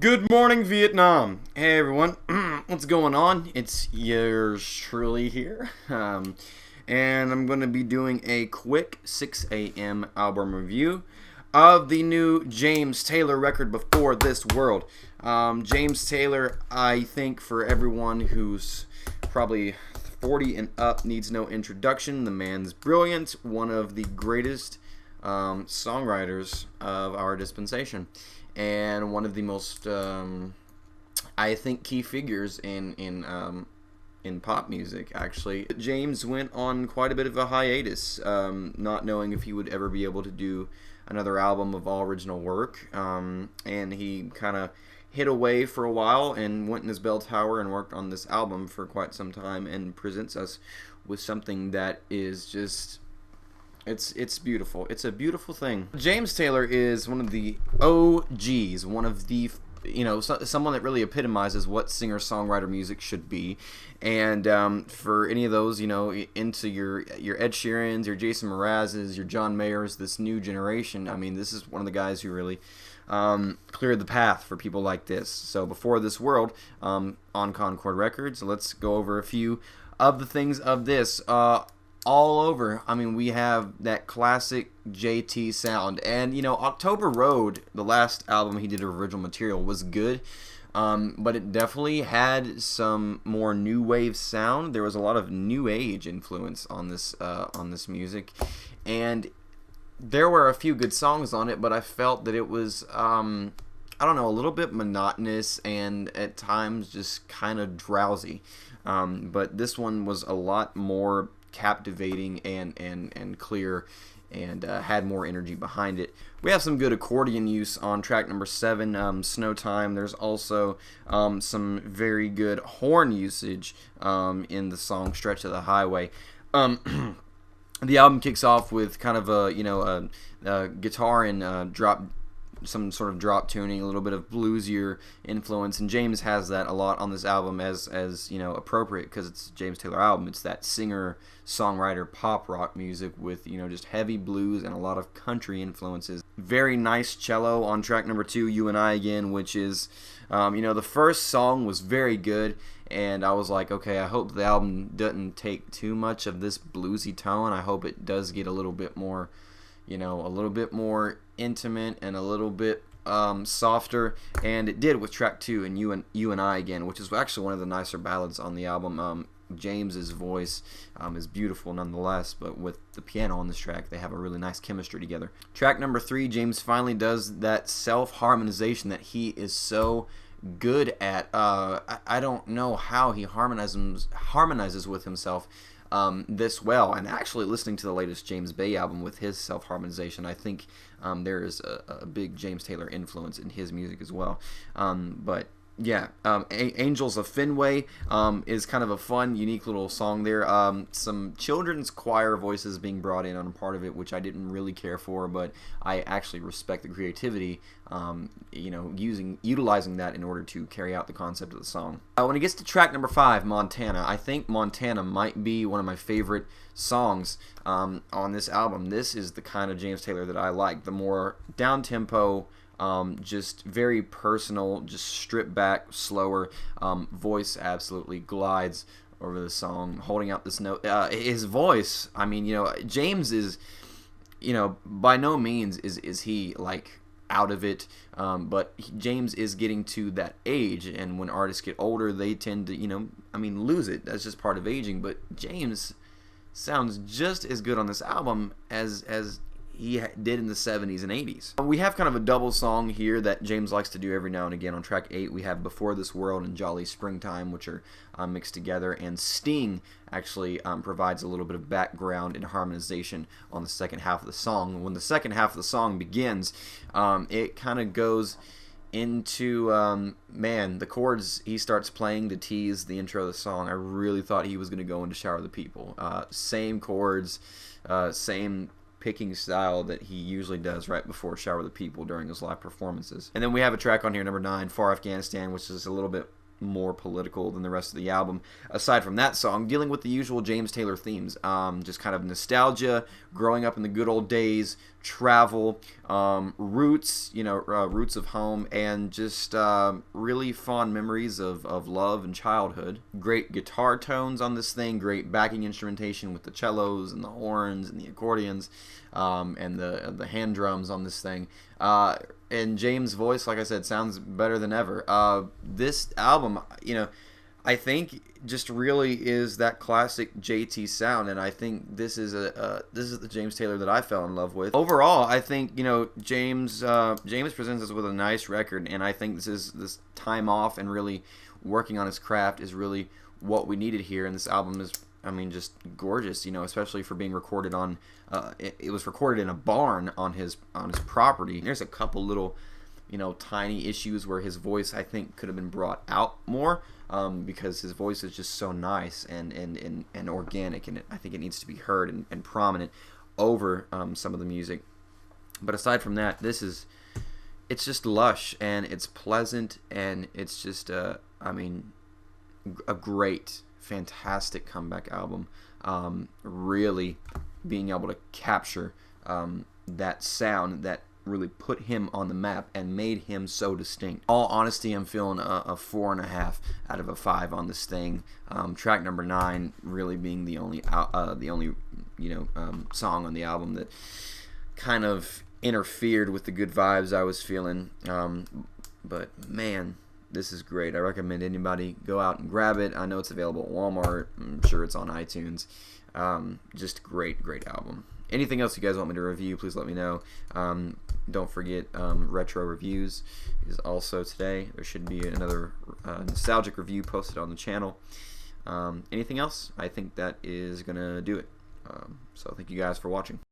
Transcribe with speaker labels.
Speaker 1: Good morning, Vietnam. Hey, everyone. What's going on? It's yours truly here. And I'm going to be doing a quick 6 a.m. album review of the new James Taylor record, Before This World. James Taylor, I think for everyone who's probably 40 and up, needs no introduction. The man's brilliant, one of the greatest songwriters of our dispensation, and one of the most, I think, key figures in pop music. Actually, James went on quite a bit of a hiatus, not knowing if he would ever be able to do another album of all original work, and he kind of hid away for a while and went in his bell tower and worked on this album for quite some time, and presents us with something that is just it's beautiful. It's a beautiful thing. James Taylor is one of the OGs, one of the, someone that really epitomizes what singer-songwriter music should be. And for any of those, into your Ed Sheerans, your Jason Mrazes, your John Mayers, this new generation, I mean, this is one of the guys who really cleared the path for people like this. So Before This World, on Concord Records, let's go over a few of the things of this. All over. I mean, we have that classic JT sound. And, October Road, the last album he did of original material, was good. But it definitely had some more new wave sound. There was a lot of new age influence on this music. And there were a few good songs on it, but I felt that it was, a little bit monotonous and at times just kind of drowsy. But this one was a lot more captivating and clear, and had more energy behind it. We have some good accordion use on track number 7, Snow Time. There's also some very good horn usage in the song Stretch of the Highway. The album kicks off with kind of a guitar and some sort of drop tuning, a little bit of bluesier influence, and James has that a lot on this album as appropriate, because it's a James Taylor album. It's that singer songwriter pop rock music with just heavy blues and a lot of country influences. Very nice cello on track number 2, You and I Again, which is the first song was very good, and I was like, okay, I hope the album doesn't take too much of this bluesy tone. I hope it does get a little bit more intimate and a little bit softer, and it did with track 2 and You and I Again, which is actually one of the nicer ballads on the album. James's voice is beautiful nonetheless, but with the piano on this track, they have a really nice chemistry together. Track number 3, James finally does that self-harmonization that he is so good at. I don't know how he harmonizes with himself this well, and actually listening to the latest James Bay album with his self-harmonization, I think there is a big James Taylor influence in his music as well. But yeah, Angels of Fenway is kind of a fun, unique little song there. Some children's choir voices being brought in on a part of it, which I didn't really care for, but I actually respect the creativity, utilizing that in order to carry out the concept of the song. When it gets to track number 5, Montana, I think Montana might be one of my favorite songs on this album. This is the kind of James Taylor that I like, the more down-tempo, just very personal, just stripped back, slower, voice absolutely glides over the song, holding out this note. His voice, I mean, James is, by no means is he like out of it, but James is getting to that age, and when artists get older, they tend to, lose it. That's just part of aging, but James sounds just as good on this album as he did in the 70s and 80s. We have kind of a double song here that James likes to do every now and again. On track 8, we have Before This World and Jolly Springtime, which are mixed together, and Sting actually provides a little bit of background and harmonization on the second half of the song. When the second half of the song begins, it kind of goes into, the chords he starts playing to tease the intro of the song. I really thought he was going to go into Shower the People. Same chords, same picking style that he usually does right before Shower the People during his live performances. And then we have a track on here, number 9, Far Afghanistan, which is a little bit more political than the rest of the album. Aside from that song, dealing with the usual James Taylor themes, just kind of nostalgia, growing up in the good old days, travel, roots, roots of home, and just really fond memories of love and childhood. Great guitar tones on this thing, great backing instrumentation with the cellos and the horns and the accordions, and the hand drums on this thing. And James' voice, like I said, sounds better than ever. This album, I think just really is that classic JT sound, and I think this is the James Taylor that I fell in love with. Overall, I think James presents us with a nice record, and I think this time off and really working on his craft is really what we needed here. And this album is, just gorgeous, especially for being recorded on. It was recorded in a barn on his property. There's a couple little, tiny issues where his voice, I think, could have been brought out more, because his voice is just so nice and organic, and I think it needs to be heard and prominent over some of the music. But aside from that, it's just lush, and it's pleasant, and it's just a great, fantastic comeback album. Really being able to capture that sound that really put him on the map and made him so distinct. All honesty, I'm feeling a 4.5 out of a 5 on this thing. Track number 9 really being the only song on the album that kind of interfered with the good vibes I was feeling. But man, this is great. I recommend anybody go out and grab it. I know it's available at Walmart. I'm sure it's on iTunes. Just great album. Anything else you guys want me to review, please let me know. Don't forget, Retro Reviews is also today. There should be another nostalgic review posted on the channel. Anything else? I think that is going to do it. So thank you guys for watching.